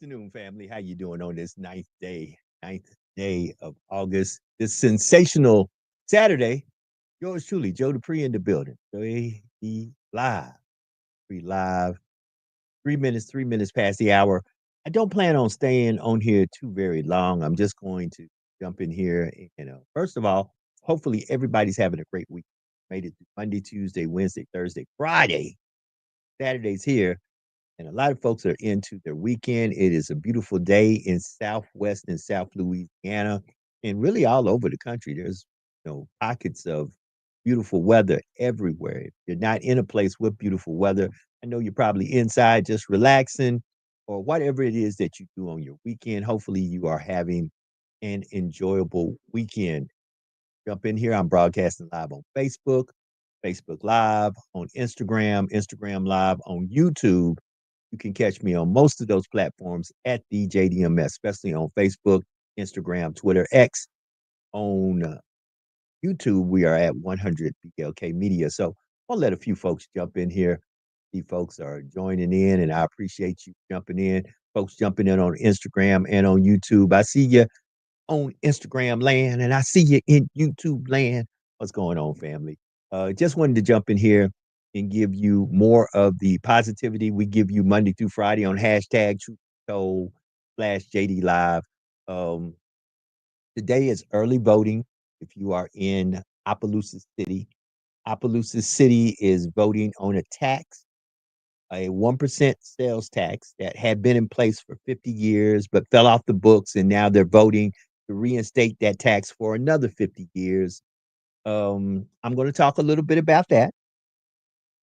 Afternoon, family. How you doing on this ninth day of August? This sensational Saturday. Yours truly, Joe Dupree in the building. Joey be live. We live. 3 minutes, 3 minutes past the hour. I don't plan on staying on here too very long. I'm just going to jump in here. First of all, hopefully everybody's having a great week. Made it through Monday, Tuesday, Wednesday, Thursday, Friday. Saturday's here. And a lot of folks are into their weekend. It is a beautiful day in Southwest and South Louisiana, and really all over the country. There's pockets of beautiful weather everywhere. If you're not in a place with beautiful weather, I know you're probably inside just relaxing or whatever it is that you do on your weekend. Hopefully, you are having an enjoyable weekend. Jump in here. I'm broadcasting live on Facebook, Facebook Live, on Instagram, Instagram Live, on YouTube. You can catch me on most of those platforms at the JDMS, especially on Facebook, Instagram, Twitter, X. On YouTube, we are at 100 BLK Media. So I'll let a few folks jump in here. See folks are joining in, and I appreciate you jumping in. Folks jumping in on Instagram and on YouTube. I see you on Instagram land, and I see you in YouTube land. What's going on, family? Just wanted to jump in here and give you more of the positivity we give you Monday through Friday on hashtag Truth Told /JD Live. Um, Today is early voting. If you are in Opelousas City is voting on a tax, a 1% sales tax that had been in place for 50 years but fell off the books, and now they're voting to reinstate that tax for another 50 years. I'm going to talk a little bit about that.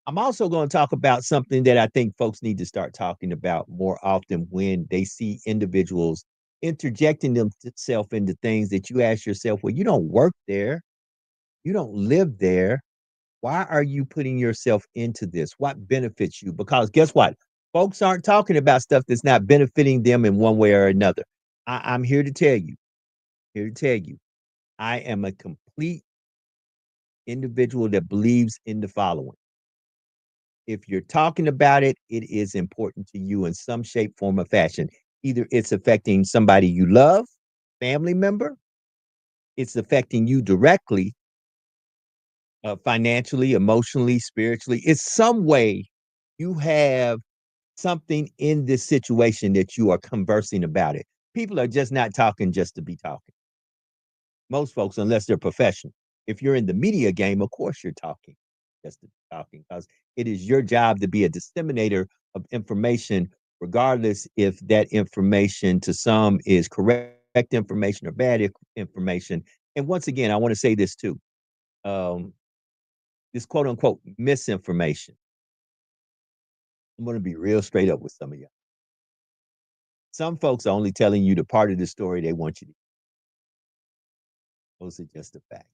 I'm also going to talk about something that I think folks need to start talking about more often when they see individuals interjecting themselves into things that you ask yourself, well, you don't work there, you don't live there. Why are you putting yourself into this? What benefits you? Because guess what? Folks aren't talking about stuff that's not benefiting them in one way or another. I'm here to tell you, I am a complete individual that believes in the following. If you're talking about it, it is important to you in some shape, form, or fashion. Either it's affecting somebody you love, family member, it's affecting you directly, financially, emotionally, spiritually. It's some way you have something in this situation that you are conversing about it. People are just not talking just to be talking. Most folks, unless they're professional. If you're in the media game, of course you're talking just to be talking because it is your job to be a disseminator of information, regardless if that information to some is correct information or bad information. And once again, I want to say this too. Um, this quote unquote misinformation. I'm going to be real straight up with some of you. Some folks are only telling you the part of the story they want you to. Those are just a fact.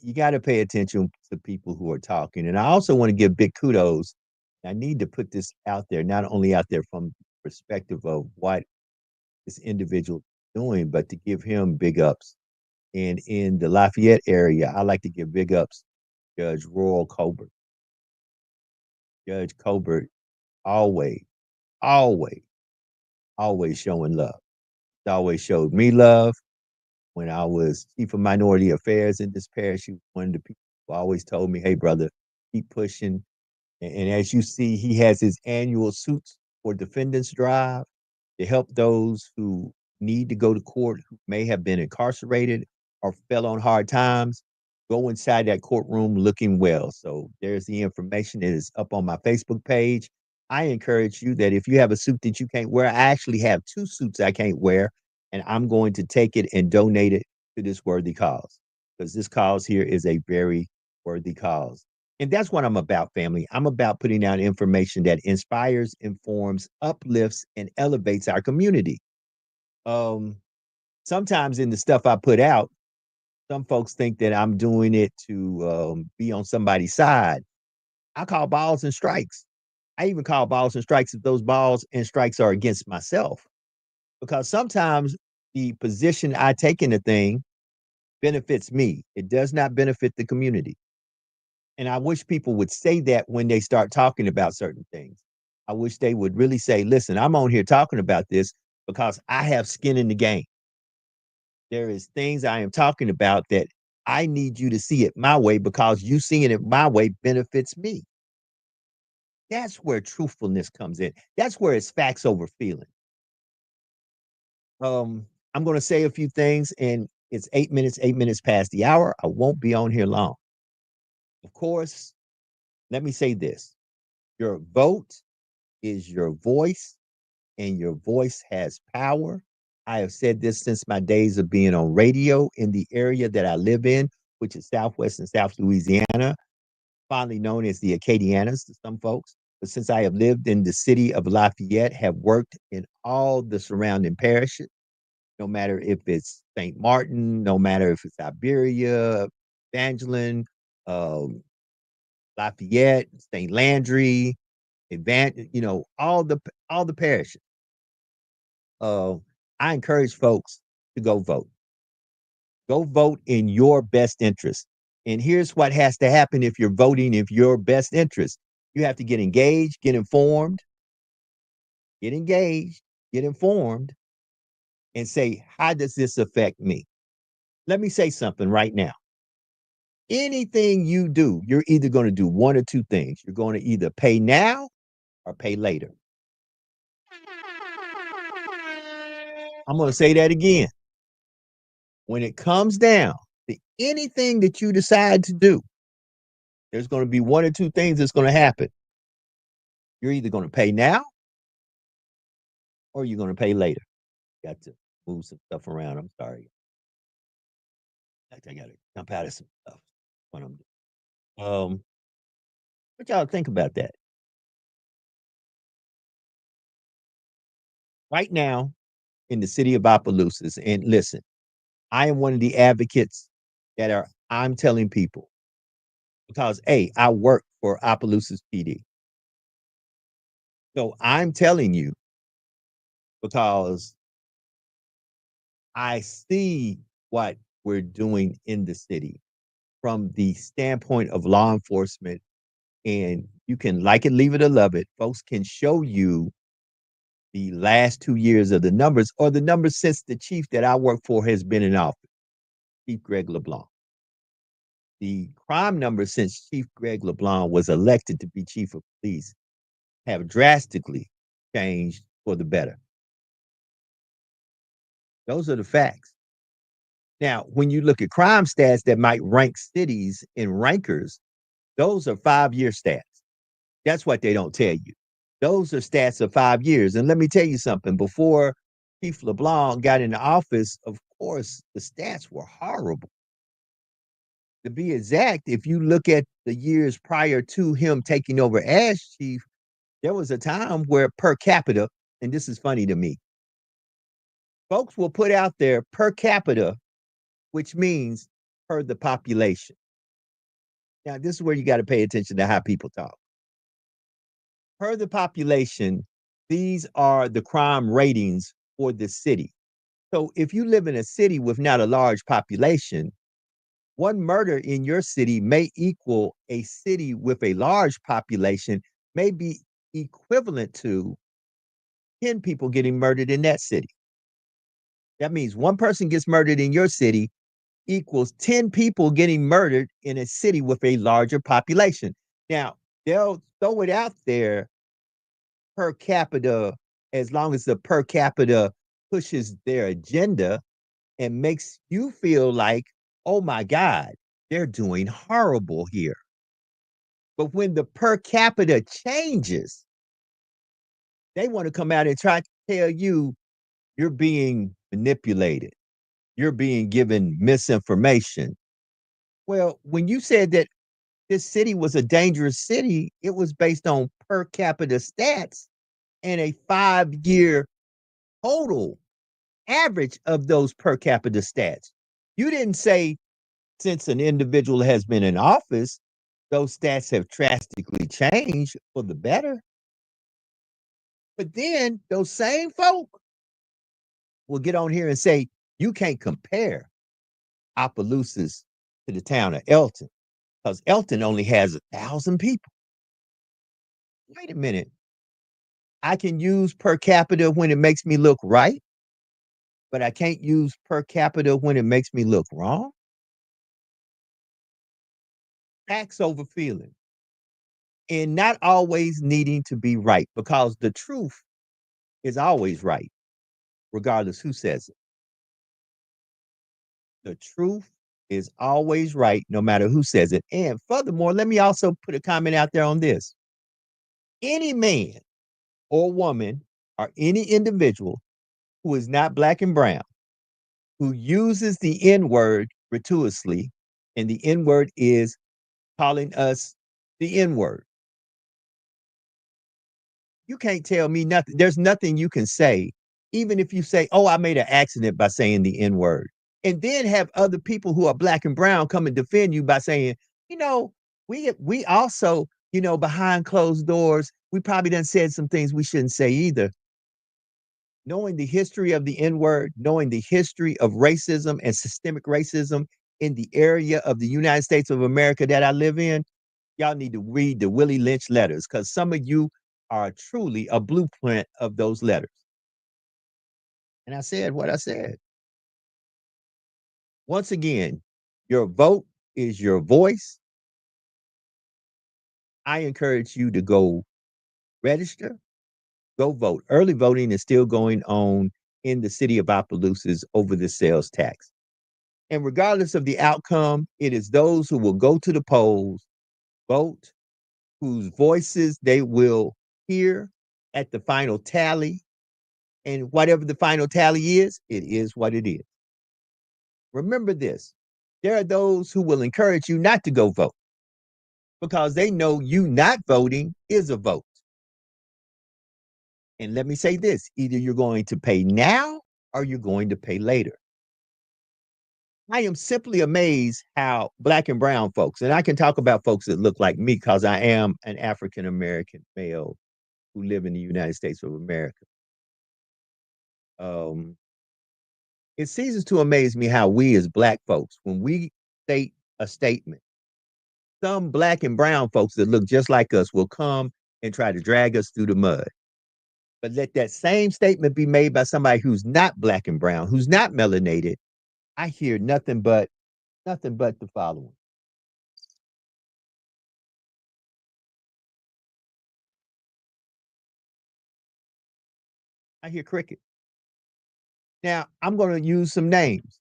You got to pay attention to people who are talking. And I also want to give big kudos. I need to put this out there, not only out there from the perspective of what this individual is doing, but to give him big ups. And in the Lafayette area, I like to give big ups to Judge Royal Colbert. Judge Colbert always, always, always showing love. He always showed me love. When I was chief of minority affairs in this parish, he was one of the people who always told me, "Hey, brother, keep pushing." And as you see, he has his annual Suits for Defendants drive to help those who need to go to court, who may have been incarcerated or fell on hard times. Go inside that courtroom looking well. So there's the information. It is up on my Facebook page. I encourage you that if you have a suit that you can't wear, I actually have two suits I can't wear, and I'm going to take it and donate it to this worthy cause because this cause here is a very worthy cause. And that's what I'm about, family. I'm about putting out information that inspires, informs, uplifts, and elevates our community. Um, Sometimes in the stuff I put out, some folks think that I'm doing it to be on somebody's side. I call balls and strikes. I even call balls and strikes if those balls and strikes are against myself. Because sometimes the position I take in a thing benefits me. It does not benefit the community. And I wish people would say that when they start talking about certain things. I wish they would really say, listen, I'm on here talking about this because I have skin in the game. There is things I am talking about that I need you to see it my way because you seeing it my way benefits me. That's where truthfulness comes in. That's where it's facts over feeling. I'm going to say a few things, and it's 8 minutes past the hour. I won't be on here long. Of course, let me say this: your vote is your voice, and your voice has power. I have said this since my days of being on radio in the area that I live in, which is Southwest and South Louisiana, fondly known as the Acadianas to some folks. But since I have lived in the city of Lafayette, have worked in all the surrounding parishes, no matter if it's St. Martin, no matter if it's Iberia, Evangeline, um, Lafayette, St. Landry, all the parishes. Uh, I encourage folks to go vote. Go vote in your best interest. And here's what has to happen if you're voting in your best interest. You have to get engaged, get engaged, get informed, and say, how does this affect me? Let me say something right now. Anything you do, you're either going to do one or two things. You're going to either pay now or pay later. I'm going to say that again. When it comes down to anything that you decide to do, there's going to be one or two things that's going to happen. You're either going to pay now or you're going to pay later. Got to move some stuff around. I'm sorry. I got to jump out of some stuff. What I'm doing. What y'all think about that? Right now in the city of Opelousas, and listen, I am one of the advocates I'm telling people because I work for Opelousas PD. So I'm telling you because I see what we're doing in the city from the standpoint of law enforcement. And you can like it, leave it, or love it. Folks can show you the last 2 years of the numbers or the numbers since the chief that I work for has been in office, Chief Greg LeBlanc. The crime numbers since Chief Greg LeBlanc was elected to be chief of police have drastically changed for the better. Those are the facts. Now, when you look at crime stats that might rank cities in rankers, those are 5-year stats. That's what they don't tell you. Those are stats of 5 years. And let me tell you something before Chief LeBlanc got into office, of course, the stats were horrible. To be exact, if you look at the years prior to him taking over as chief, there was a time where per capita, and this is funny to me, folks will put out there per capita, which means per the population. Now, this is where you got to pay attention to how people talk. Per the population, these are the crime ratings for the city. So if you live in a city with not a large population, one murder in your city may equal a city with a large population, may be equivalent to 10 people getting murdered in that city. That means one person gets murdered in your city equals 10 people getting murdered in a city with a larger population. Now, they'll throw it out there per capita as long as the per capita pushes their agenda and makes you feel like, oh my God, they're doing horrible here. But when the per capita changes, they want to come out and try to tell you you're being manipulated, you're being given misinformation. Well, when you said that this city was a dangerous city, it was based on per capita stats and a 5-year total average of those per capita stats. You didn't say since an individual has been in office, those stats have drastically changed for the better. But then those same folk will get on here and say, you can't compare Opelousas to the town of Elton because Elton only has 1,000 people. Wait a minute. I can use per capita when it makes me look right, but I can't use per capita when it makes me look wrong. Facts over feeling and not always needing to be right because the truth is always right, regardless who says it. The truth is always right, no matter who says it. And furthermore, let me also put a comment out there on this. Any man or woman or any individual who is not black and brown, who uses the N word gratuitously, and the N word is calling us the N word. You can't tell me nothing. There's nothing you can say, even if you say, "Oh, I made an accident by saying the N word," and then have other people who are black and brown come and defend you by saying, "You know, we also, behind closed doors, we probably done said some things we shouldn't say either." Knowing the history of the N word, knowing the history of racism and systemic racism in the area of the United States of America that I live in, y'all need to read the Willie Lynch letters because some of you are truly a blueprint of those letters. And I said what I said. Once again, your vote is your voice. I encourage you to go register, go vote. Early voting is still going on in the city of Opelousas over the sales tax. And regardless of the outcome, it is those who will go to the polls, vote, whose voices they will hear at the final tally. And whatever the final tally is, it is what it is. Remember this, there are those who will encourage you not to go vote because they know you not voting is a vote. And let me say this, either you're going to pay now or you're going to pay later. I am simply amazed how black and brown folks, and I can talk about folks that look like me because I am an African American male who live in the United States of America. Um, it ceases to amaze me how we as black folks, when we state a statement, some black and brown folks that look just like us will come and try to drag us through the mud. But let that same statement be made by somebody who's not black and brown, who's not melanated. I hear nothing but the following. I hear cricket. Now, I'm going to use some names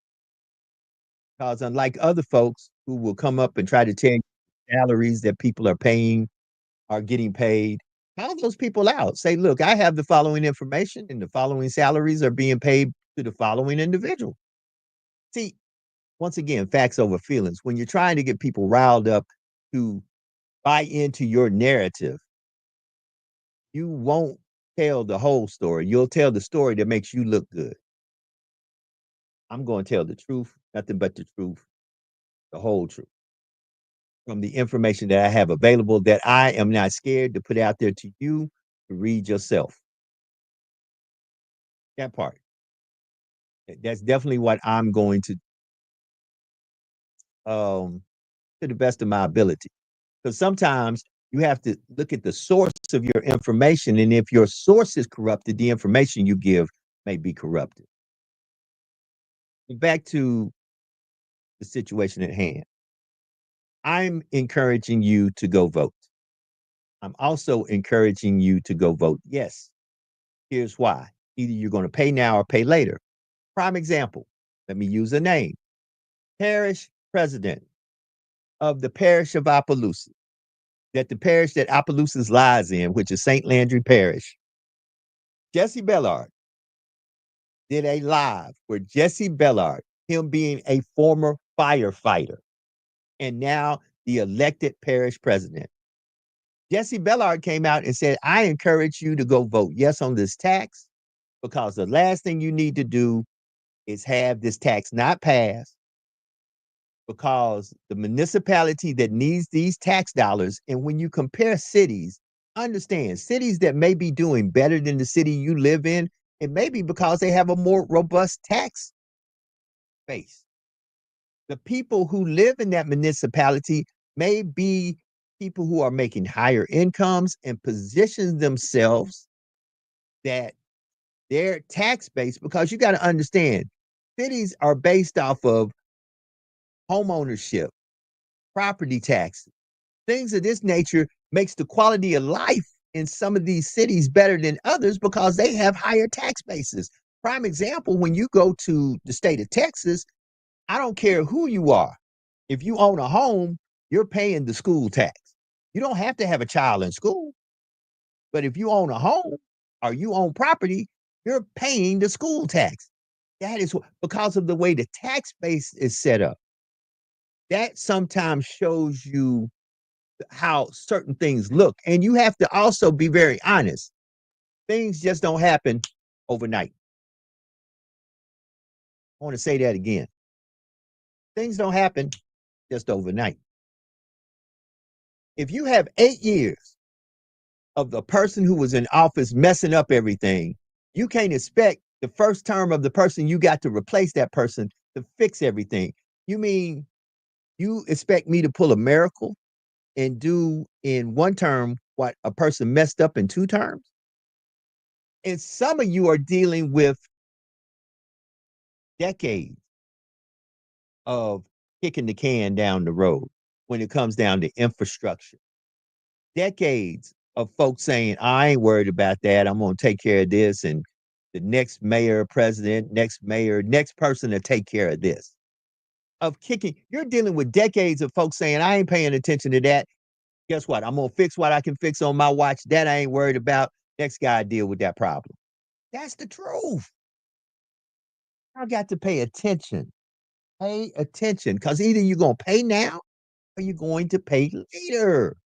because unlike other folks who will come up and try to tell you salaries that people are paying are getting paid, call those people out. Say, look, I have the following information and the following salaries are being paid to the following individual. See, once again, facts over feelings. When you're trying to get people riled up to buy into your narrative, you won't tell the whole story. You'll tell the story that makes you look good. I'm going to tell the truth, nothing but the truth, the whole truth from the information that I have available that I am not scared to put out there to you to read yourself. That part. That's definitely what I'm going to the best of my ability. Because sometimes you have to look at the source of your information, and if your source is corrupted, the information you give may be corrupted. Back to the situation at hand. I'm encouraging you to go vote. I'm also encouraging you to go vote yes. Here's why. Either you're going to pay now or pay later. Prime example. Let me use a name. Parish president of the parish of Opelousas, that the parish that Opelousas lies in, which is St. Landry Parish. Jesse Bellard did a live where Jesse Bellard, him being a former firefighter and now the elected parish president, Jesse Bellard came out and said, I encourage you to go vote yes on this tax because the last thing you need to do is have this tax not passed because the municipality that needs these tax dollars, and when you compare cities, understand cities that may be doing better than the city you live in, it may be because they have a more robust tax base. The people who live in that municipality may be people who are making higher incomes and position themselves that their tax base, because you got to understand, cities are based off of home ownership, property taxes, things of this nature makes the quality of life in some of these cities better than others because they have higher tax bases. Prime example, when you go to the state of Texas, I don't care who you are. If you own a home, you're paying the school tax. You don't have to have a child in school, but if you own a home or you own property, you're paying the school tax. That is because of the way the tax base is set up. That sometimes shows you how certain things look. And you have to also be very honest. Things just don't happen overnight. I want to say that again. Things don't happen just overnight. If you have 8 years of the person who was in office messing up everything, you can't expect the first term of the person you got to replace that person to fix everything. You mean you expect me to pull a miracle and do in one term what a person messed up in 2 terms? And some of you are dealing with decades of kicking the can down the road when it comes down to infrastructure. Decades of folks saying, I ain't worried about that. I'm going to take care of this. And the next mayor, president, next mayor, next person to take care of this. Of kicking, you're dealing with decades of folks saying, I ain't paying attention to that. Guess what? I'm going to fix what I can fix on my watch. That I ain't worried about. Next guy deal with that problem. That's the truth. I got to pay attention. Pay attention because either you're going to pay now or you're going to pay later.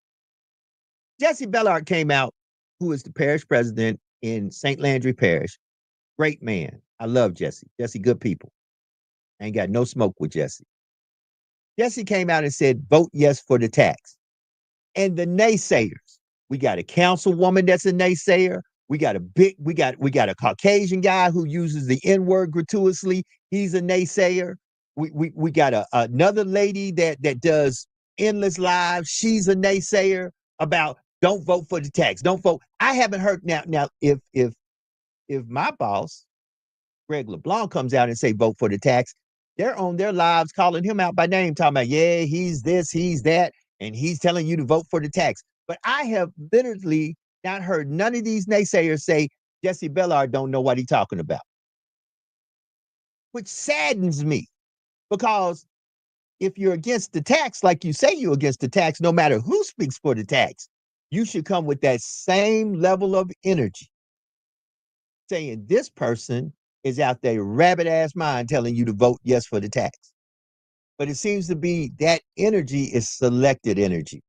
Jesse Bellard came out, who is the parish president in St. Landry Parish. Great man. I love Jesse. Jesse, good people. I ain't got no smoke with Jesse. Jesse came out and said, vote yes for the tax. And the naysayers, we got a councilwoman that's a naysayer. We got a Caucasian guy who uses the N-word gratuitously. He's a naysayer. We got another lady that does endless lives. She's a naysayer about don't vote for the tax. Don't vote. I haven't heard now if my boss, Greg LeBlanc, comes out and say vote for the tax, they're on their lives calling him out by name, talking about, yeah, he's this, he's that, and he's telling you to vote for the tax. But I have literally not heard none of these naysayers say Jesse Bellard don't know what he's talking about, which saddens me because if you're against the tax, like you say you're against the tax, no matter who speaks for the tax, you should come with that same level of energy saying this person is out there rabbit ass mind telling you to vote yes for the tax. But it seems to be that energy is selected energy.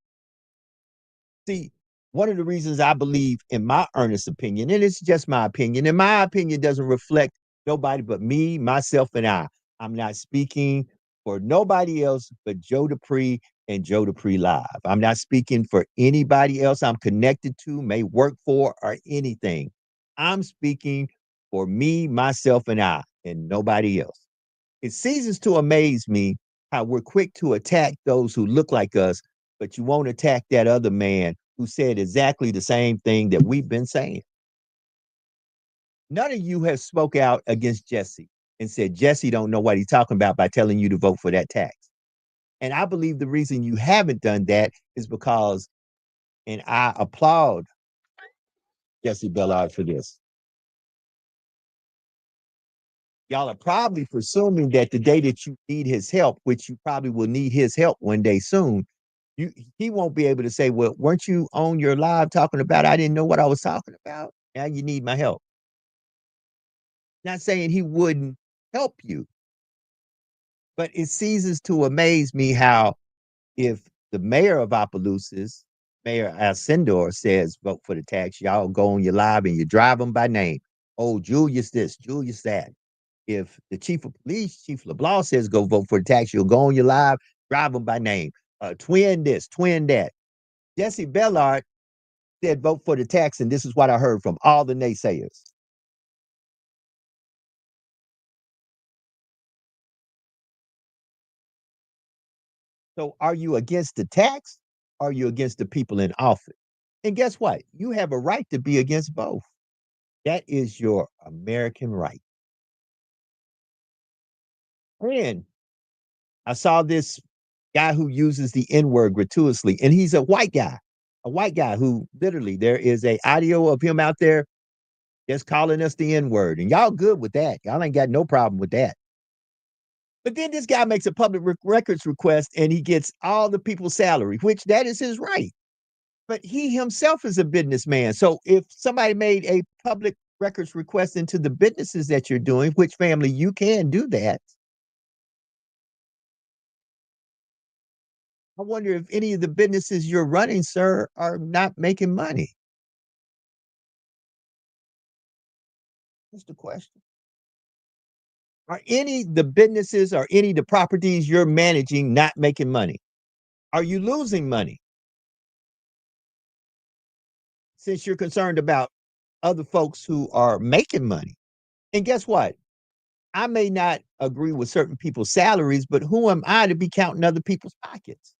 See, one of the reasons I believe, in my earnest opinion, and it's just my opinion, and my opinion doesn't reflect nobody but me, myself, and I. I'm not speaking for nobody else but Joe Dupree and Joe Dupree Live. I'm not speaking for anybody else I'm connected to, may work for, or anything. I'm speaking for me, myself, and I, and nobody else. It ceases to amaze me how we're quick to attack those who look like us, but you won't attack that other man who said exactly the same thing that we've been saying. None of you have spoke out against Jesse and said Jesse don't know what he's talking about by telling you to vote for that tax. And I believe the reason you haven't done that is because, and I applaud Jesse Bellard for this. Y'all are probably presuming that the day that you need his help, which you probably will need his help one day soon, you he won't be able to say, well, weren't you on your live talking about I didn't know what I was talking about? Now you need my help. Not saying he wouldn't help you, but it ceases to amaze me how if the mayor of Opelousas, Mayor Alcindor, says vote for the tax, y'all go on your live and you drive them by name. Oh, Julius this, Julius that. If the chief of police, Chief LeBlanc, says go vote for the tax, you'll go on your live, drive them by name. Twin this, twin that. Jesse Bellard said vote for the tax, and this is what I heard from all the naysayers. So are you against the tax? Or are you against the people in office? And guess what? You have a right to be against both. That is your American right. And I saw this guy who uses the N word gratuitously, and he's a white guy who literally there is a audio of him out there just calling us the N word, and y'all good with that. Y'all ain't got no problem with that. But then this guy makes a public records request, and he gets all the people's salary, which that is his right. But he himself is a businessman. So if somebody made a public records request into the businesses that you're doing, which family you can do that, I wonder if any of the businesses you're running, sir, are not making money. That's the question. Are any the businesses or any the properties you're managing not making money? Are you losing money since you're concerned about other folks who are making money? And guess what? I may not agree with certain people's salaries, but who am I to be counting other people's pockets?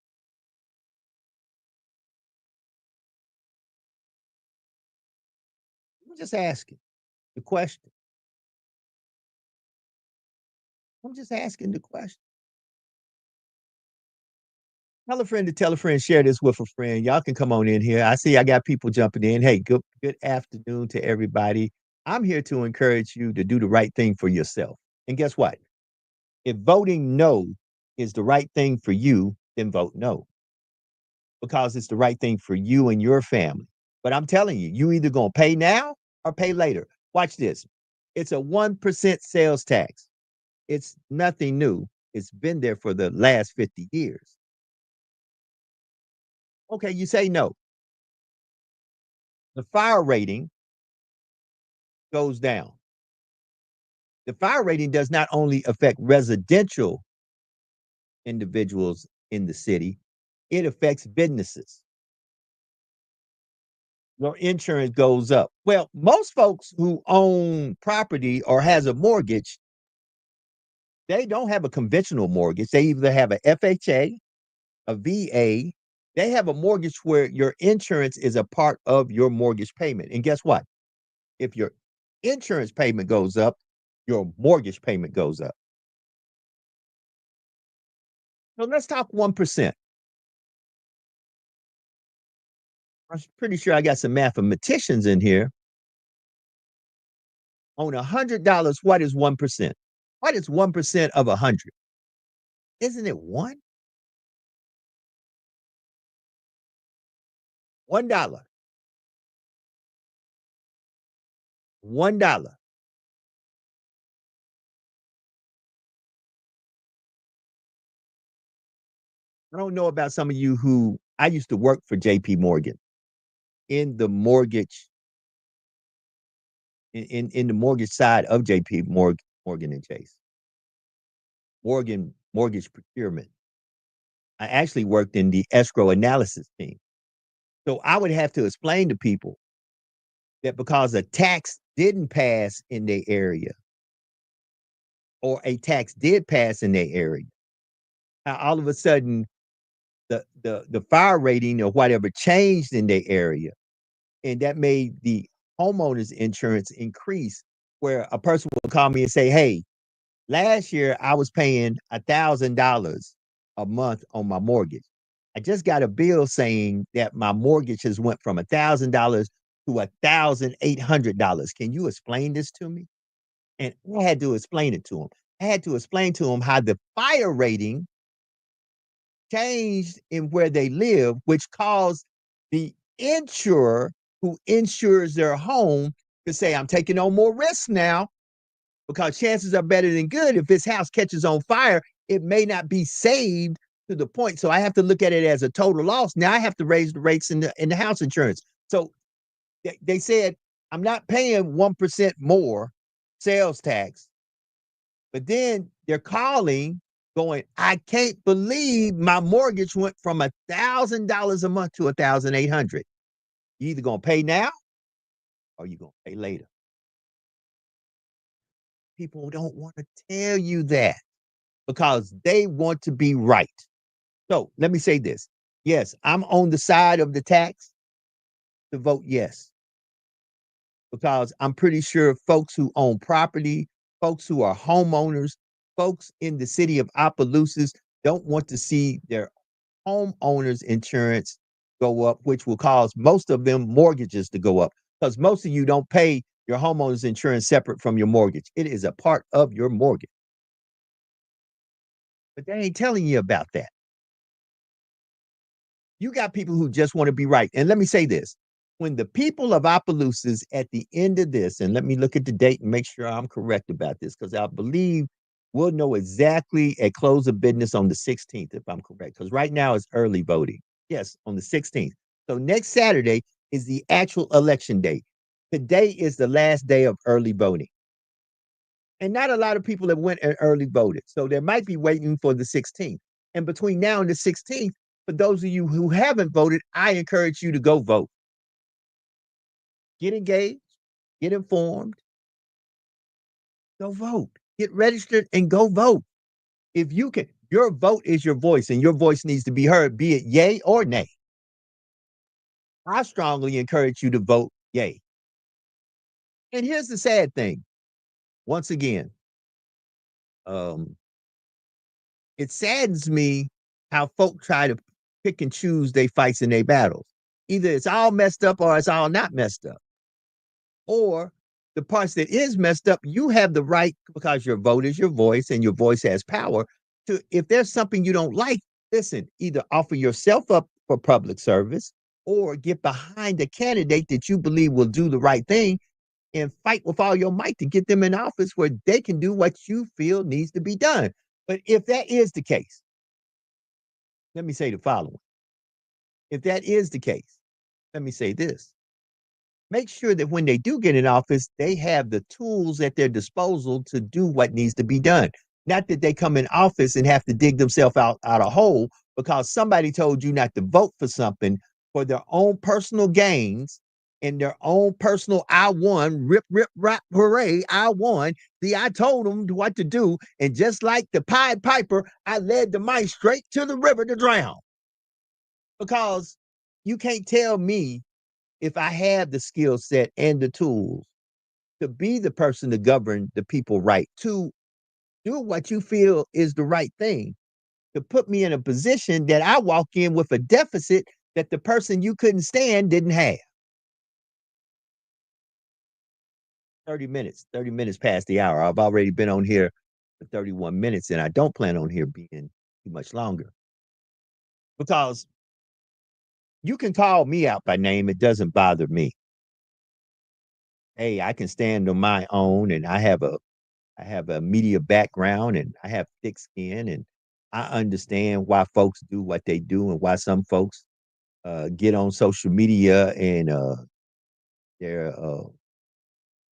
I'm just asking the question. I'm just asking the question. Tell a friend to tell a friend, share this with a friend. Y'all can come on in here. I see I got people jumping in. Hey, good afternoon to everybody. I'm here to encourage you to do the right thing for yourself. And guess what? If voting no is the right thing for you, then vote no because it's the right thing for you and your family. But I'm telling you, you either gonna pay now or pay later. Watch this. It's a 1% sales tax. It's nothing new. It's been there for the last 50 years. Okay, you say no. The fire rating goes down. The fire rating does not only affect residential individuals in the city, it affects businesses. Your insurance goes up. Well, most folks who own property or has a mortgage, they don't have a conventional mortgage. They either have a FHA, a VA. They have a mortgage where your insurance is a part of your mortgage payment. And guess what? If your insurance payment goes up, your mortgage payment goes up. So let's talk 1%. I'm pretty sure I got some mathematicians in here. On $100, what is 1%? What is 1% of 100? Isn't it one? $1. $1. I don't know about some of you who I used to work for JP Morgan in the mortgage in the mortgage side of JP Morgan and Chase. Morgan mortgage procurement. I actually worked in the escrow analysis team. So I would have to explain to people that because a tax didn't pass in their area or a tax did pass in their area, how all of a sudden the fire rating or whatever changed in their area, and that made the homeowners insurance increase. Where a person will call me and say, "Hey, last year I was paying $1,000 a month on my mortgage. I just got a bill saying that my mortgage has went from $1,000 to $1,800. Can you explain this to me?" And I had to explain it to him. I had to explain to him how the fire rating changed in where they live, which caused the insurer who insures their home to say, "I'm taking on more risks now because chances are better than good. If this house catches on fire, it may not be saved to the point. So I have to look at it as a total loss. Now I have to raise the rates in the house insurance." So they said, "I'm not paying 1% more sales tax." But then they're calling going, "I can't believe my mortgage went from $1,000 a month to 1,800. You either gonna pay now or you gonna pay later." People don't want to tell you that because they want to be right. So let me say this. Yes, I'm on the side of the tax to vote yes. because I'm pretty sure folks who own property, folks who are homeowners, folks in the city of Opelousas don't want to see their homeowners insurance go up, which will cause most of them mortgages to go up because most of you don't pay your homeowners insurance separate from your mortgage. It is a part of your mortgage, but they ain't telling you about that. You got people who just want to be right. And let me say this, when the people of Opelousas at the end of this, and let me look at the date and make sure I'm correct about this, because I believe we'll know exactly at close of business on the 16th, if I'm correct, because right now it's early voting. Yes, on the 16th. So next Saturday is the actual election day. Today is the last day of early voting. And not a lot of people have went and early voted. So they might be waiting for the 16th. And between now and the 16th, for those of you who haven't voted, I encourage you to go vote. Get engaged, get informed, go vote. Get registered and go vote. If you can, your vote is your voice and your voice needs to be heard, be it yay or nay. I strongly encourage you to vote yay. And here's the sad thing. Once again, um, it saddens me how folk try to pick and choose they fights and they battles. Either it's all messed up or it's all not messed up. Or the parts that is messed up, you have the right because your vote is your voice and your voice has power to, if there's something you don't like, listen, either offer yourself up for public service or get behind a candidate that you believe will do the right thing and fight with all your might to get them in office where they can do what you feel needs to be done. But if that is the case, let me say the following. If that is the case, let me say this. Make sure that when they do get in office, they have the tools at their disposal to do what needs to be done. Not that they come in office and have to dig themselves out a hole because somebody told you not to vote for something for their own personal gains and their own personal I won, rip, rip, rap, hooray, I won. See, I told them what to do. And just like the Pied Piper, I led the mice straight to the river to drown. Because you can't tell me if I have the skill set and the tools to be the person to govern the people right, to do what you feel is the right thing, to put me in a position that I walk in with a deficit that the person you couldn't stand didn't have. 30 minutes past the hour. I've already been on here for 31 minutes and I don't plan on here being too much longer because you can call me out by name. It doesn't bother me. Hey, I can stand on my own and I have a media background and I have thick skin and I understand why folks do what they do and why some folks get on social media and they're uh,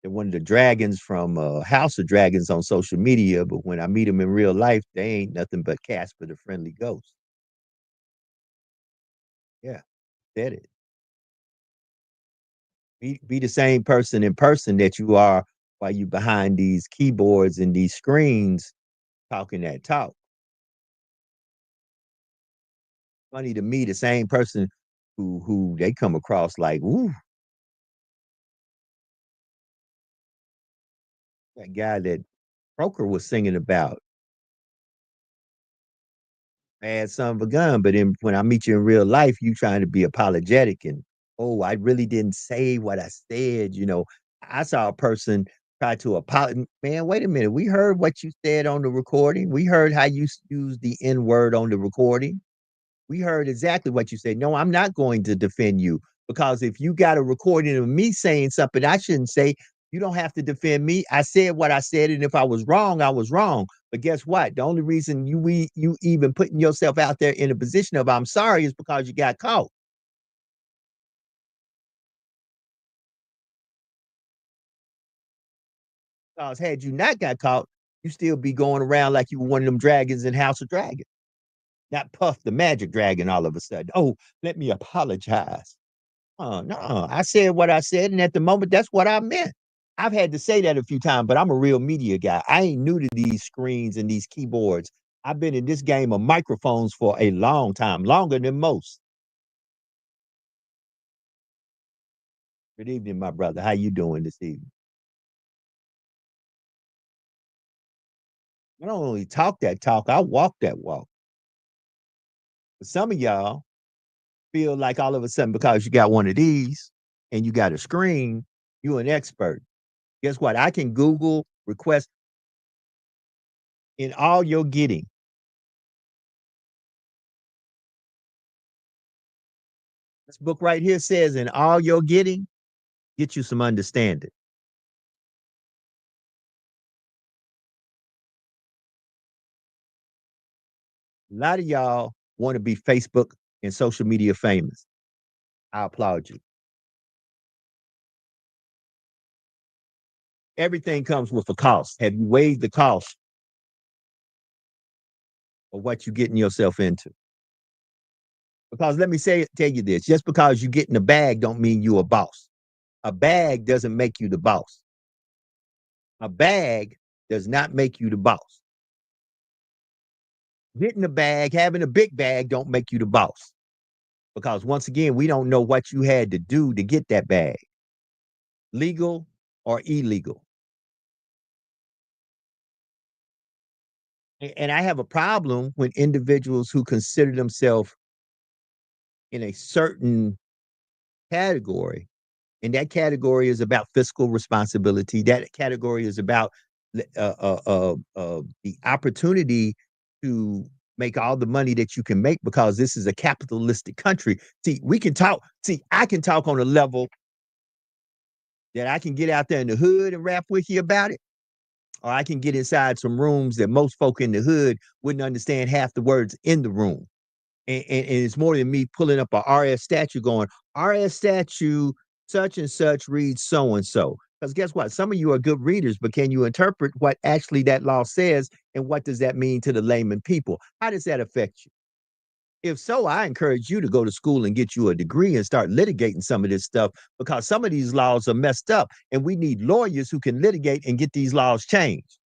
they're one of the dragons from House of Dragons on social media, but when I meet them in real life, they ain't nothing but Casper the Friendly Ghost. Yeah, said it. Be the same person in person that you are while you behind these keyboards and these screens talking that talk. Funny to me, the same person who they come across like, "Ooh, that guy that Croker was singing about, bad son of a gun." But then when I meet you in real life, you trying to be apologetic and, "Oh, I really didn't say what I said," you know. I saw a person try to apologize. Man, wait a minute. We heard what you said on the recording. We heard how you used the N word on the recording. We heard exactly what you said. No, I'm not going to defend you because if you got a recording of me saying something I shouldn't say, you don't have to defend me. I said what I said, and if I was wrong, I was wrong. But guess what? The only reason you even putting yourself out there in a position of I'm sorry is because you got caught. Because had you not got caught, you still be going around like you were one of them dragons in House of Dragons. Not Puff the Magic Dragon all of a sudden. Oh, let me apologize. Oh, no, I said what I said, and at the moment, that's what I meant. I've had to say that a few times, but I'm a real media guy. I ain't new to these screens and these keyboards. I've been in this game of microphones for a long time, longer than most. Good evening, my brother. How you doing this evening? I don't only talk that talk, I walk that walk. But some of y'all feel like all of a sudden because you got one of these and you got a screen, you an expert. Guess what? I can Google request in all your getting. This book right here says in all your getting, get you some understanding. A lot of y'all want to be Facebook and social media famous. I applaud you. Everything comes with a cost. Have you weighed the cost of what you're getting yourself into? Because let me tell you this: just because you get in the bag, don't mean you a boss. A bag doesn't make you the boss. A bag does not make you the boss. Getting a bag, having a big bag, don't make you the boss. Because once again, we don't know what you had to do to get that bag, legal or illegal. And I have a problem when individuals who consider themselves in a certain category, and that category is about fiscal responsibility. That category is about the opportunity to make all the money that you can make because this is a capitalistic country. See, we can talk. See, I can talk on a level that I can get out there in the hood and rap with you about it, or I can get inside some rooms that most folk in the hood wouldn't understand half the words in the room. And it's more than me pulling up a RS statue going, RS statue, such and such reads so and so. Because guess what? Some of you are good readers, but can you interpret what actually that law says and what does that mean to the layman people? How does that affect you? If so, I encourage you to go to school and get you a degree and start litigating some of this stuff because some of these laws are messed up and we need lawyers who can litigate and get these laws changed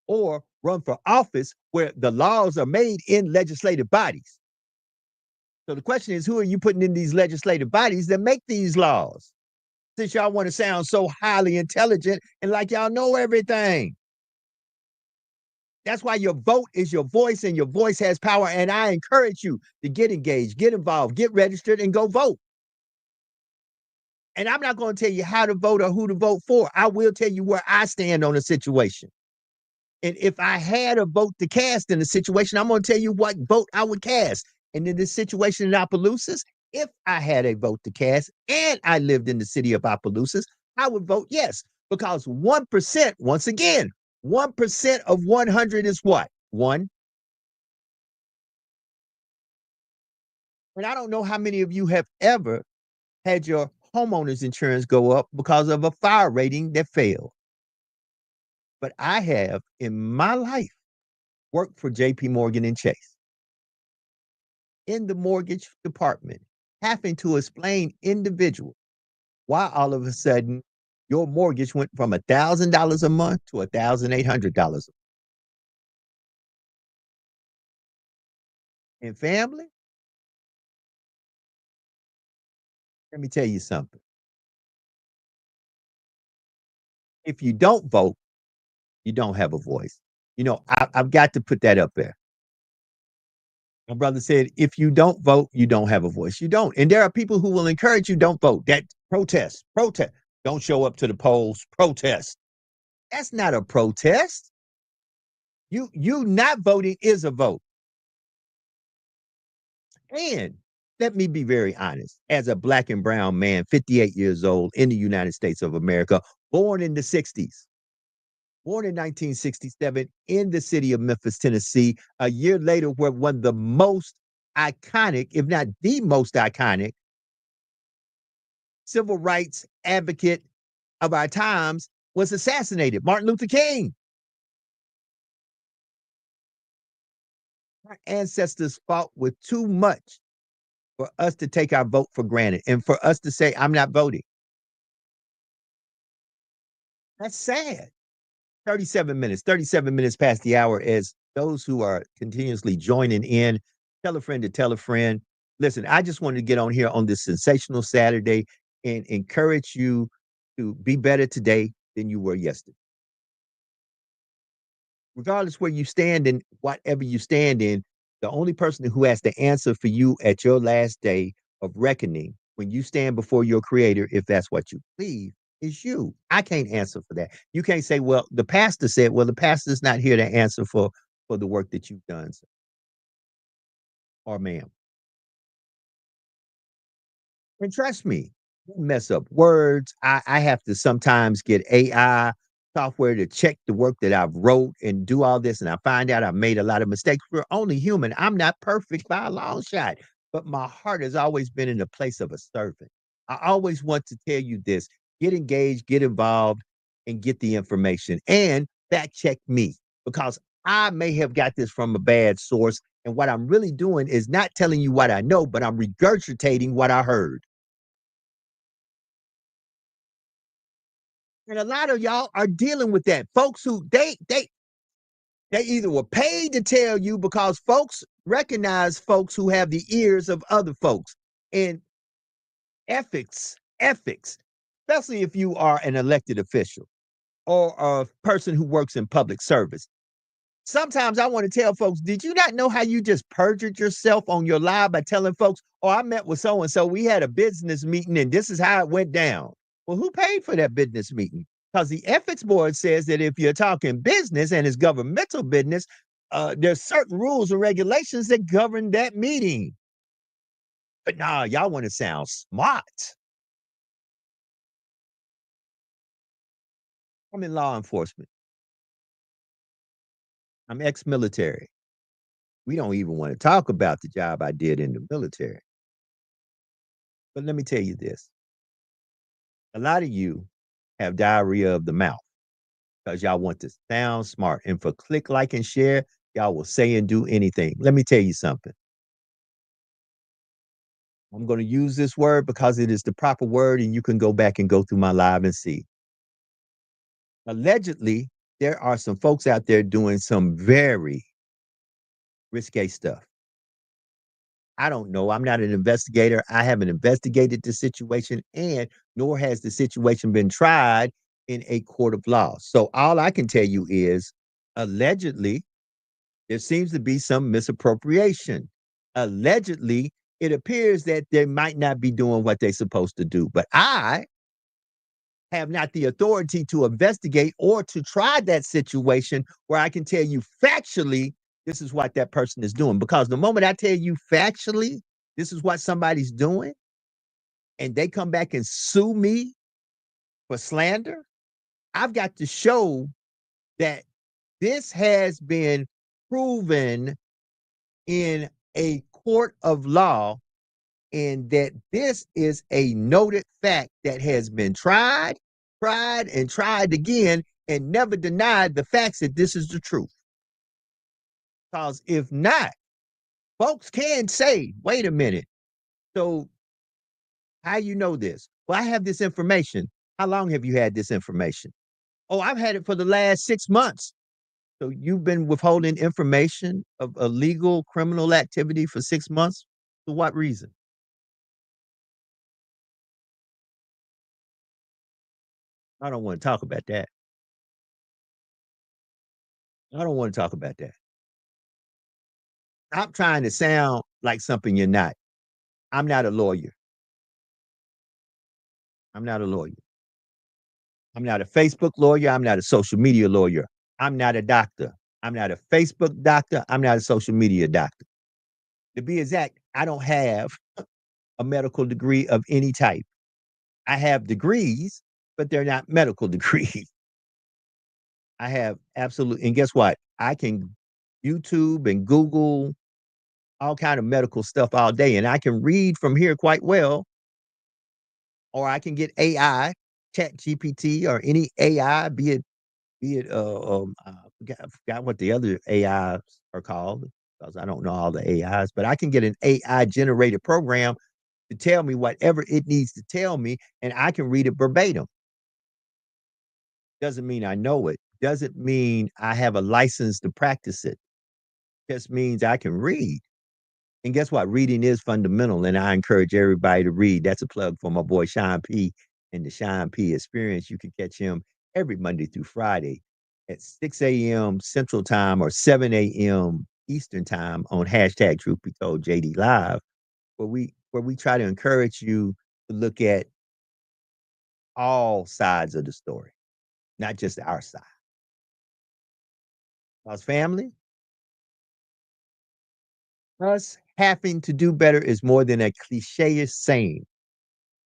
or run for office where the laws are made in legislative bodies. So the question is, who are you putting in these legislative bodies that make these laws? Since y'all want to sound so highly intelligent and like y'all know everything. That's why your vote is your voice and your voice has power. And I encourage you to get engaged, get involved, get registered, and go vote. And I'm not going to tell you how to vote or who to vote for. I will tell you where I stand on a situation. And if I had a vote to cast in a situation, I'm going to tell you what vote I would cast. And in this situation in Opelousas, if I had a vote to cast and I lived in the city of Opelousas, I would vote yes. Because 1%, once again, 1% of 100 is what? One. And I don't know how many of you have ever had your homeowner's insurance go up because of a fire rating that failed. But I have in my life worked for JP Morgan and Chase in the mortgage department, having to explain individual why all of a sudden your mortgage went from $1,000 a month to $1,800. And family, let me tell you something. If you don't vote, you don't have a voice. I've got to put that up there. My brother said, if you don't vote, you don't have a voice. You don't. And there are people who will encourage you, don't vote. That protest, protest. Don't show up to the polls, protest. That's not a protest. You not voting is a vote. And let me be very honest. As a black and brown man, 58 years old in the United States of America, born in the 60s, born in 1967 in the city of Memphis, Tennessee, a year later, where one of the most iconic, if not the most iconic, civil rights advocate of our times was assassinated, Martin Luther King. Our ancestors fought with too much for us to take our vote for granted and for us to say, I'm not voting. That's sad. 37 minutes past the hour as those who are continuously joining in, tell a friend to tell a friend. Listen, I just wanted to get on here on this sensational Saturday and encourage you to be better today than you were yesterday. Regardless where you stand in whatever you stand in, the only person who has the answer for you at your last day of reckoning when you stand before your creator, if that's what you believe, is you. I can't answer for that. You can't say, well, the pastor said, well, the pastor's not here to answer for the work that you've done, sir or ma'am. And trust me, you mess up words. I have to sometimes get AI software to check the work that I've wrote and do all this, and I find out I've made a lot of mistakes. We're only human. I'm not perfect by a long shot, but my heart has always been in the place of a servant. I always want to tell you this: get engaged, get involved, and get the information, and fact check me because I may have got this from a bad source. And what I'm really doing is not telling you what I know, but I'm regurgitating what I heard. And a lot of y'all are dealing with that. Folks who they either were paid to tell you because folks recognize folks who have the ears of other folks. And ethics, especially if you are an elected official or a person who works in public service. Sometimes I want to tell folks, did you not know how you just perjured yourself on your live by telling folks, oh, I met with so and so, we had a business meeting and this is how it went down. Well, who paid for that business meeting? Because the ethics board says that if you're talking business and it's governmental business, there's certain rules and regulations that govern that meeting. But nah, y'all want to sound smart. I'm in law enforcement. I'm ex-military. We don't even want to talk about the job I did in the military. But let me tell you this. A lot of you have diarrhea of the mouth because y'all want to sound smart. And for click, like, and share, y'all will say and do anything. Let me tell you something. I'm going to use this word because it is the proper word, and you can go back and go through my live and see. Allegedly, there are some folks out there doing some very risque stuff. I don't know. I'm not an investigator. I haven't investigated the situation, and nor has the situation been tried in a court of law. So all I can tell you is allegedly, there seems to be some misappropriation. Allegedly, it appears that they might not be doing what they're supposed to do. But I have not the authority to investigate or to try that situation where I can tell you factually, this is what that person is doing. Because the moment I tell you factually, this is what somebody's doing, and they come back and sue me for slander, I've got to show that this has been proven in a court of law and that this is a noted fact that has been tried, and tried again, and never denied the facts that this is the truth. Because if not, folks can say, wait a minute. So, how you know this? Well, I have this information. How long have you had this information? Oh, I've had it for the last 6 months. So, you've been withholding information of illegal criminal activity for 6 months? For what reason? I don't want to talk about that. I don't want to talk about that. Stop trying to sound like something you're not. I'm not a lawyer. I'm not a lawyer. I'm not a Facebook lawyer. I'm not a social media lawyer. I'm not a doctor. I'm not a Facebook doctor. I'm not a social media doctor. To be exact, I don't have a medical degree of any type. I have degrees, but they're not medical degrees. I have absolute, and guess what? I can YouTube and Google all kind of medical stuff all day, and I can read from here quite well, or I can get AI, Chat GPT, or any AI, I forgot what the other AIs are called because I don't know all the AIs, but I can get an AI generated program to tell me whatever it needs to tell me, and I can read it verbatim. Doesn't mean I know it. Doesn't mean I have a license to practice it. Just means I can read. And guess what? Reading is fundamental, and I encourage everybody to read. That's a plug for my boy Sean P and the Sean P Experience. You can catch him every Monday through Friday at 6 a.m. Central Time or 7 a.m. Eastern Time on hashtag Truth Be Told JD Live, where we try to encourage you to look at all sides of the story, not just our side. Because family, us having to do better is more than a cliche saying.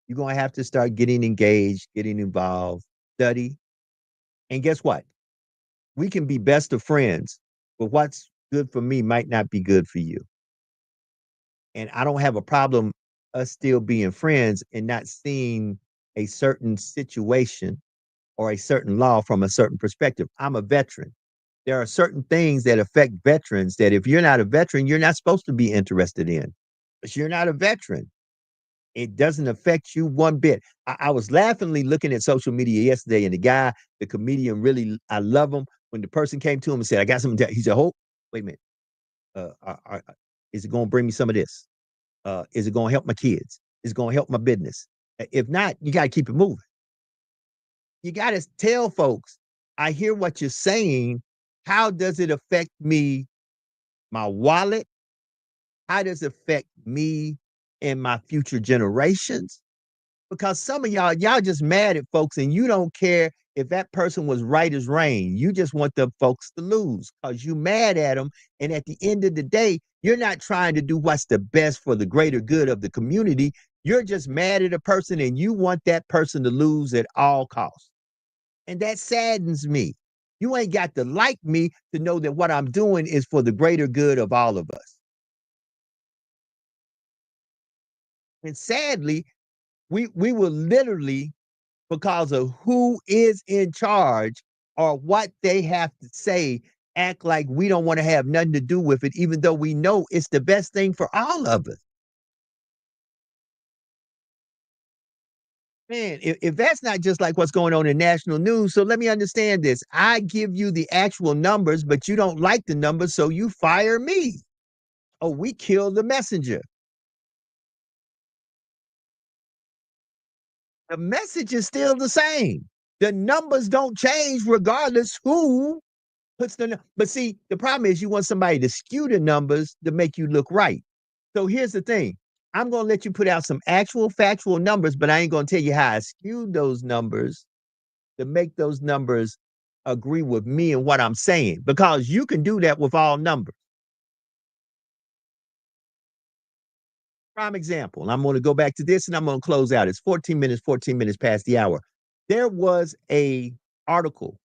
You're gonna have to start getting engaged, getting involved, study. And guess what? We can be best of friends, but what's good for me might not be good for you. And I don't have a problem us still being friends and not seeing a certain situation or a certain law from a certain perspective. I'm a veteran. There are certain things that affect veterans that if you're not a veteran, you're not supposed to be interested in. But you're not a veteran. It doesn't affect you one bit. I was laughingly looking at social media yesterday, and the guy, the comedian, really, I love him. When the person came to him and said, "I got something," he said, "Hold, wait a minute. Is it going to bring me some of this? Is it going to help my kids? Is it going to help my business? If not, you got to keep it moving. You got to tell folks, I hear what you're saying. How does it affect me, my wallet? How does it affect me and my future generations? Because some of y'all just mad at folks and you don't care if that person was right as rain. You just want the folks to lose because you mad at them. And at the end of the day, you're not trying to do what's the best for the greater good of the community. You're just mad at a person and you want that person to lose at all costs. And that saddens me. You ain't got to like me to know that what I'm doing is for the greater good of all of us. And sadly, we will literally, because of who is in charge or what they have to say, act like we don't want to have nothing to do with it, even though we know it's the best thing for all of us. Man, if that's not just like what's going on in national news, so let me understand this. I give you the actual numbers, but you don't like the numbers, so you fire me. Oh, we killed the messenger. The message is still the same. The numbers don't change regardless who puts but see, the problem is you want somebody to skew the numbers to make you look right. So here's the thing. I'm gonna let you put out some actual factual numbers, but I ain't gonna tell you how I skewed those numbers to make those numbers agree with me and what I'm saying. Because you can do that with all numbers. Prime example. And I'm gonna go back to this and I'm gonna close out. It's 14 minutes past the hour. There was a article.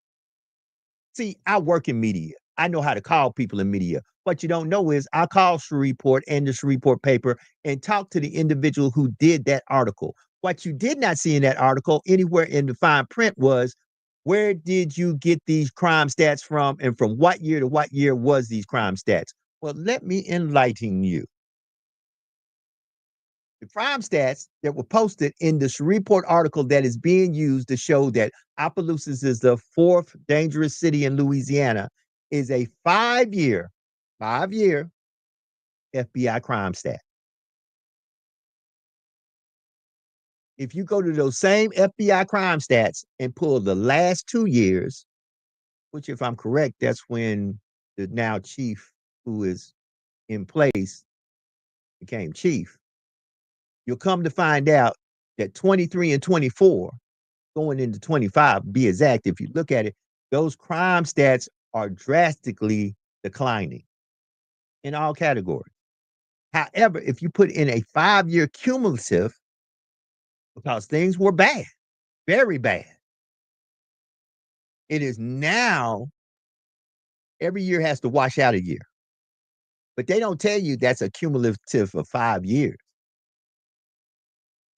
See, I work in media. I know how to call people in media. What you don't know is I call Shreveport and the Shreveport paper and talk to the individual who did that article. What you did not see in that article anywhere in the fine print was where did you get these crime stats from and from what year to what year was these crime stats? Well, let me enlighten you. The crime stats that were posted in the Shreveport article that is being used to show that Opelousas is the fourth dangerous city in Louisiana is a 5-year FBI crime stat. If you go to those same FBI crime stats and pull the last 2 years, which, if I'm correct, that's when the now chief who is in place became chief, you'll come to find out that 23 and 24 going into 25, be exact, if you look at it, those crime stats are drastically declining in all categories. However, if you put in a 5-year cumulative, because things were bad, very bad, it is now every year has to wash out a year. But they don't tell you that's a cumulative of 5 years.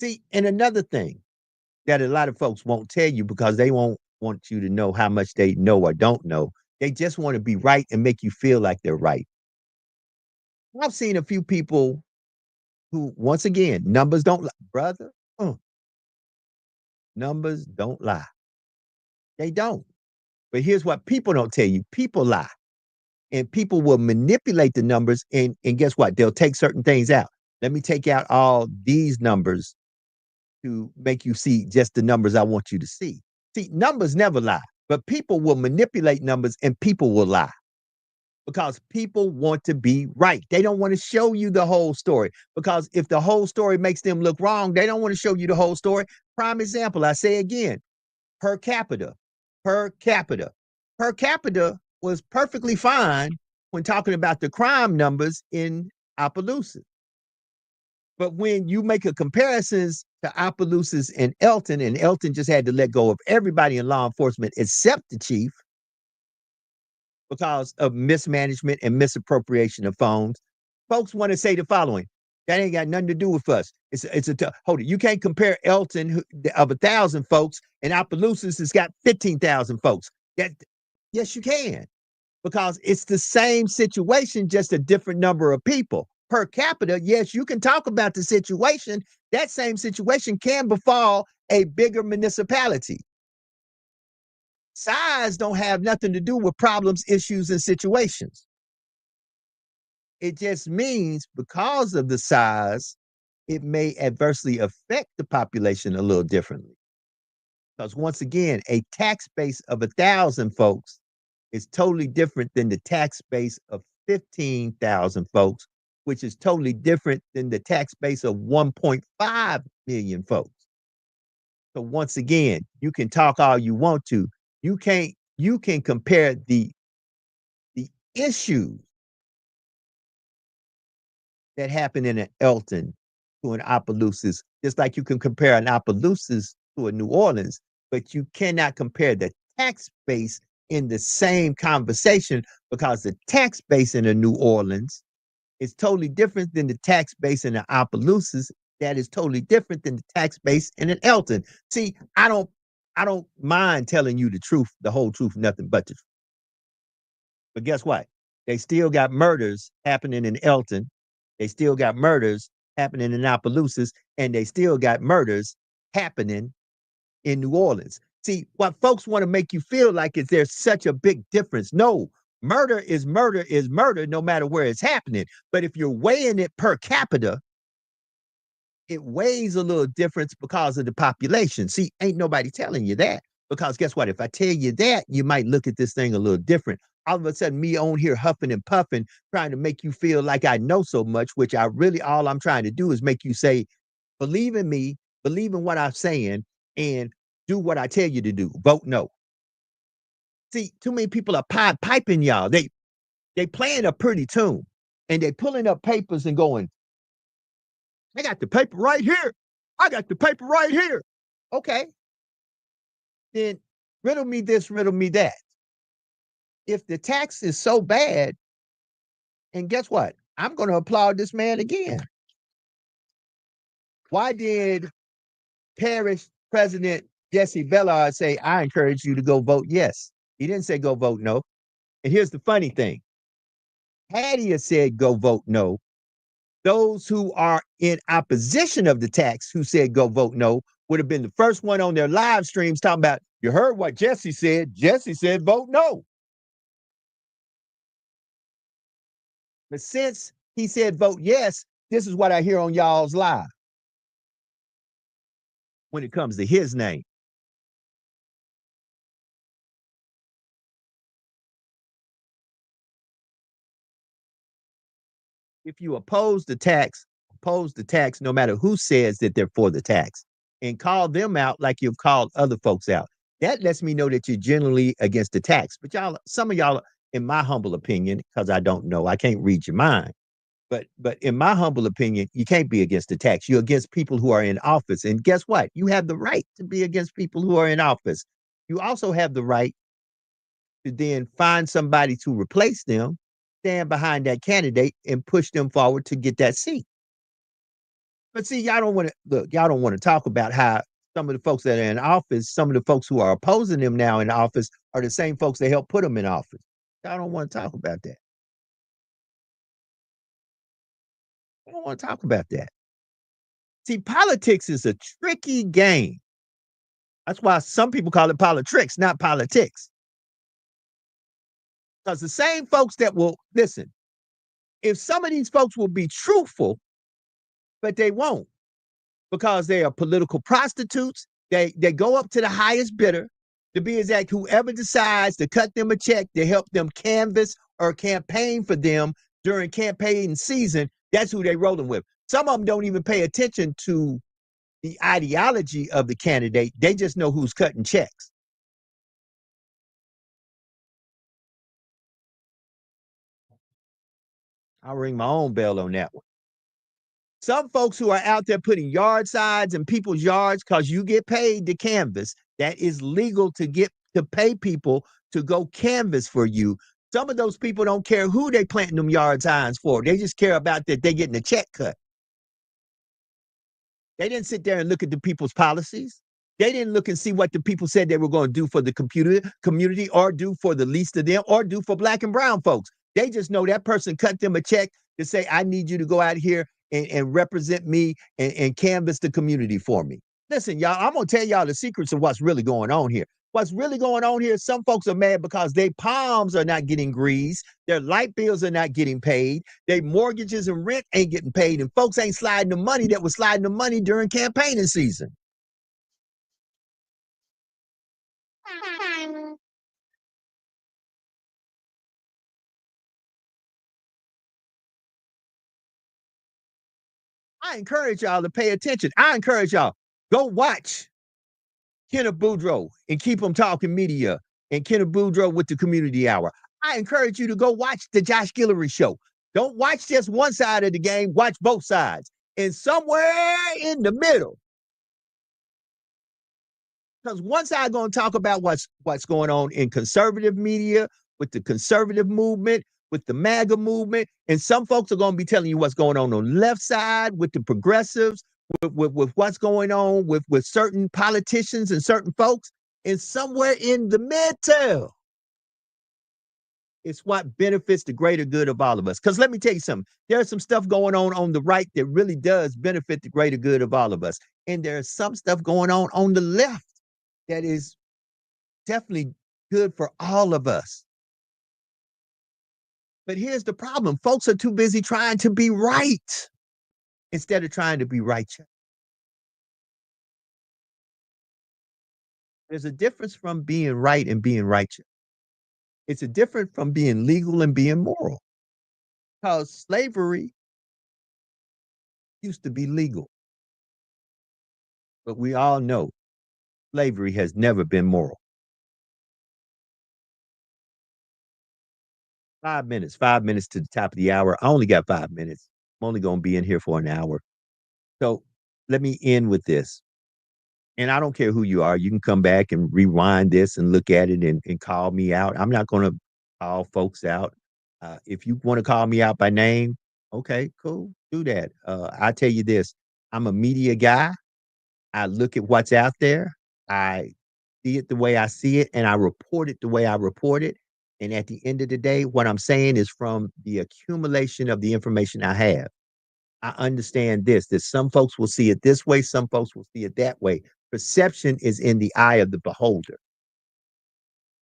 See, and another thing that a lot of folks won't tell you because they won't want you to know how much they know or don't know. They just want to be right and make you feel like they're right. I've seen a few people who, once again, numbers don't lie. Brother, numbers don't lie. They don't. But here's what people don't tell you people lie. and people will manipulate the numbers, and guess what? They'll take certain things out. Let me take out all these numbers to make you see just the numbers I want you to see. See, numbers never lie, but people will manipulate numbers and people will lie because people want to be right. They don't want to show you the whole story because if the whole story makes them look wrong, they don't want to show you the whole story. Prime example, I say again, per capita, per capita, per capita was perfectly fine when talking about the crime numbers in Opelousas. But when you make a comparisons to Opelousas and Elton just had to let go of everybody in law enforcement except the chief because of mismanagement and misappropriation of phones, folks want to say the following: that ain't got nothing to do with us. Hold it. You can't compare Elton of 1,000 folks and Opelousas has got 15,000 folks. That yes, you can because it's the same situation, just a different number of people per capita. Yes, you can talk about the situation. That same situation can befall a bigger municipality. Size don't have nothing to do with problems, issues, and situations. It just means because of the size, it may adversely affect the population a little differently. Because once again, a tax base of 1,000 folks is totally different than the tax base of 15,000 folks, which is totally different than the tax base of 1.5 million folks. So once again, you can talk all you want to. You can compare the issues that happen in an Elton to an Opelousas, just like you can compare an Opelousas to a New Orleans, but you cannot compare the tax base in the same conversation because the tax base in a New Orleans is totally different than the tax base in the Opelousas. That is totally different than the tax base in an Elton. See, I don't mind telling you the truth, the whole truth, nothing but the truth. But guess what? They still got murders happening in Elton. They still got murders happening in Opelousas, and they still got murders happening in New Orleans. See, what folks want to make you feel like is there's such a big difference. No, murder is murder, no matter where it's happening. But if you're weighing it per capita, it weighs a little difference because of the population. See, ain't nobody telling you that. Because guess what? If I tell you that, you might look at this thing a little different. All of a sudden, me on here huffing and puffing, trying to make you feel like I know so much, which I really all I'm trying to do is make you say, believe in me, believe in what I'm saying, and do what I tell you to do. Vote no. See, too many people are piping y'all. They playing a pretty tune and they pulling up papers and going, I got the paper right here. I got the paper right here. Okay, then riddle me this, riddle me that. If the tax is so bad, and guess what? I'm going to applaud this man again. Why did Parish President Jesse Bellard say, I encourage you to go vote yes? He didn't say go vote no. And here's the funny thing. Had he said go vote no, those who are in opposition of the tax who said go vote no would have been the first one on their live streams talking about, you heard what Jesse said. Jesse said vote no. But since he said vote yes, this is what I hear on y'all's live when it comes to his name. If you oppose the tax no matter who says that they're for the tax and call them out like you've called other folks out. That lets me know that you're generally against the tax. But y'all, some of y'all, in my humble opinion, because I don't know, I can't read your mind. But in my humble opinion, you can't be against the tax. You're against people who are in office. And guess what? You have the right to be against people who are in office. You also have the right to then find somebody to replace them, stand behind that candidate, and push them forward to get that seat. But see, y'all don't want to look, y'all don't want to talk about how some of the folks that are in office, some of the folks who are opposing them now in office are the same folks that helped put them in office. Y'all don't want to talk about that. I don't want to talk about that. See, politics is a tricky game. That's why some people call it politics, not politics. Because the same folks that will listen, if some of these folks will be truthful, but they won't because they are political prostitutes. They go up to the highest bidder, to be exact, whoever decides to cut them a check to help them canvas or campaign for them during campaign season. That's who they rolling with. Some of them don't even pay attention to the ideology of the candidate. They just know who's cutting checks. I'll ring my own bell on that one. Some folks who are out there putting yard signs in people's yards because you get paid to canvas, that is legal to get to pay people to go canvas for you. Some of those people don't care who they planting them yard signs for. They just care about that they getting a check cut. They didn't sit there and look at the people's policies. They didn't look and see what the people said they were going to do for the community or do for the least of them or do for black and brown folks. They just know that person cut them a check to say, I need you to go out here and represent me and canvas the community for me. Listen, y'all, I'm going to tell y'all the secrets of what's really going on here. What's really going on here, some folks are mad because their palms are not getting greased, their light bills are not getting paid, their mortgages and rent ain't getting paid, and folks ain't sliding the money that was sliding the money during campaigning season. I encourage y'all to pay attention. I encourage y'all, go watch Kenneth Boudreaux and Keep 'em Talking Media and Kenneth Boudreaux with the Community Hour. I encourage you to go watch the Josh Guillory Show. Don't watch just one side of the game, watch both sides. And somewhere in the middle, because one side going to talk about what's going on in conservative media, with the conservative movement, with the MAGA movement, and some folks are going to be telling you what's going on the left side with the progressives, with what's going on with certain politicians and certain folks, and somewhere in the middle, it's what benefits the greater good of all of us. Because let me tell you something, there's some stuff going on the right that really does benefit the greater good of all of us, and there's some stuff going on the left that is definitely good for all of us. But here's the problem, folks are too busy trying to be right instead of trying to be righteous. There's a difference from being right and being righteous. It's a difference from being legal and being moral. Because slavery used to be legal, but we all know slavery has never been moral. 5 minutes to the top of the hour. I only got 5 minutes. I'm only going to be in here for an hour. So let me end with this. And I don't care who you are. You can come back and rewind this and look at it and call me out. I'm not going to call folks out. If you want to call me out by name, okay, cool, do that. I tell you this, I'm a media guy. I look at what's out there. I see it the way I see it, and I report it the way I report it. And at the end of the day, what I'm saying is from the accumulation of the information I have. I understand this, that some folks will see it this way, some folks will see it that way. Perception is in the eye of the beholder.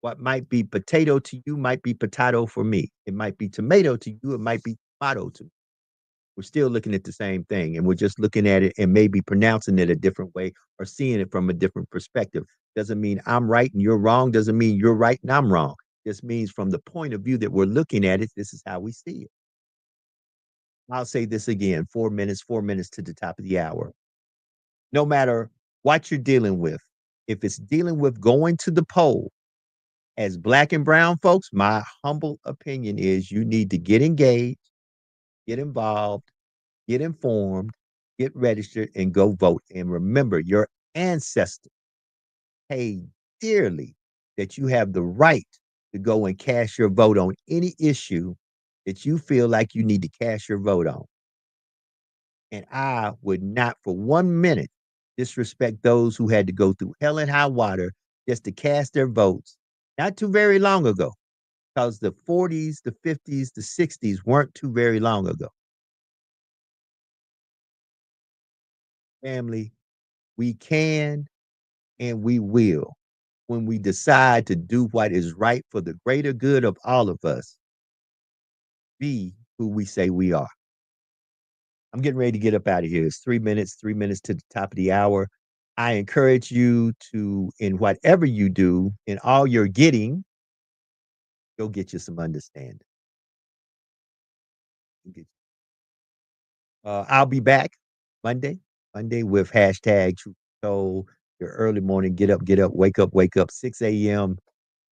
What might be potato to you might be potato for me. It might be tomato to you, it might be tomato to me. We're still looking at the same thing, and we're just looking at it and maybe pronouncing it a different way or seeing it from a different perspective. Doesn't mean I'm right and you're wrong, doesn't mean you're right and I'm wrong. This means from the point of view that we're looking at it, this is how we see it. I'll say this again, 4 minutes to the top of the hour. No matter what you're dealing with, if it's dealing with going to the poll, as black and brown folks, my humble opinion is you need to get engaged, get involved, get informed, get registered, and go vote. And remember, your ancestors paid dearly that you have the right to go and cast your vote on any issue that you feel like you need to cast your vote on. And I would not for 1 minute disrespect those who had to go through hell and high water just to cast their votes not too very long ago, because the 40s, the 50s, the 60s weren't too very long ago. Family, we can and we will. when we decide to do what is right for the greater good of all of us, be who we say we are. I'm getting ready to get up out of here. It's 3 minutes to the top of the hour. I encourage you to, in whatever you do, in all you're getting, go get you some understanding. I'll be back Monday, Monday with hashtag Truth Told, your early morning get up, wake up, 6 a.m.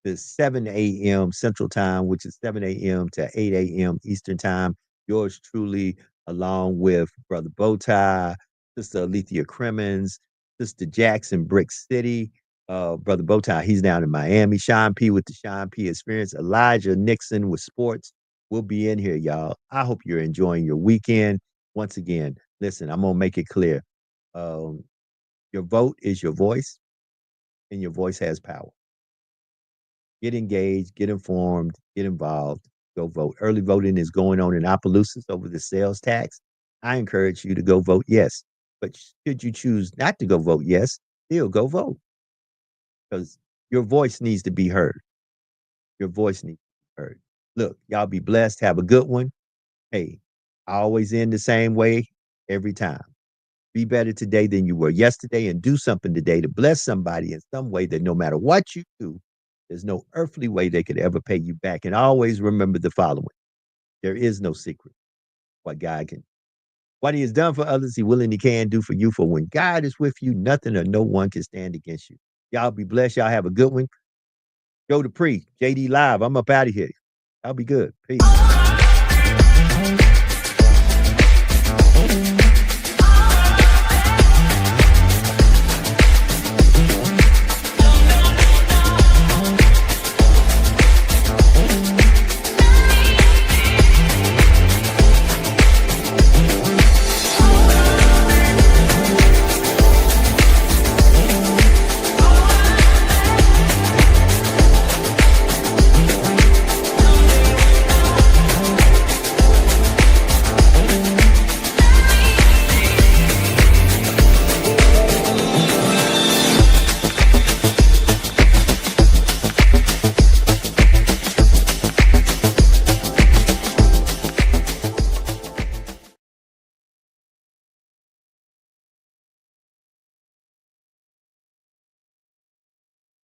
to 7 a.m. Central Time, which is 7 a.m. to 8 a.m. Eastern Time. Yours truly, along with Brother Bowtie, Sister Alethea Crimmins, Sister Jackson, Brick City, Brother Bowtie, he's down in Miami. Sean P with the Sean P Experience. Elijah Nixon with sports. We'll be in here, y'all. I hope you're enjoying your weekend. Once again, listen, I'm gonna make it clear. Um, your vote is your voice, and your voice has power. Get engaged, get informed, get involved, go vote. Early voting is going on in Opelousas over the sales tax. I encourage you to go vote yes. But should you choose not to go vote yes, still go vote because your voice needs to be heard. Your voice needs to be heard. Look, y'all be blessed. Have a good one. Hey, I always end the same way every time. Be better today than you were yesterday and do something today to bless somebody in some way that no matter what you do, there's no earthly way they could ever pay you back. And always remember the following: there is no secret what God can, what he has done for others, he will and he can do for you. For when God is with you, nothing or no one can stand against you. Y'all be blessed. Y'all have a good one. Joe Dupree, JD Live. I'm up out of here. I'll be good. Peace.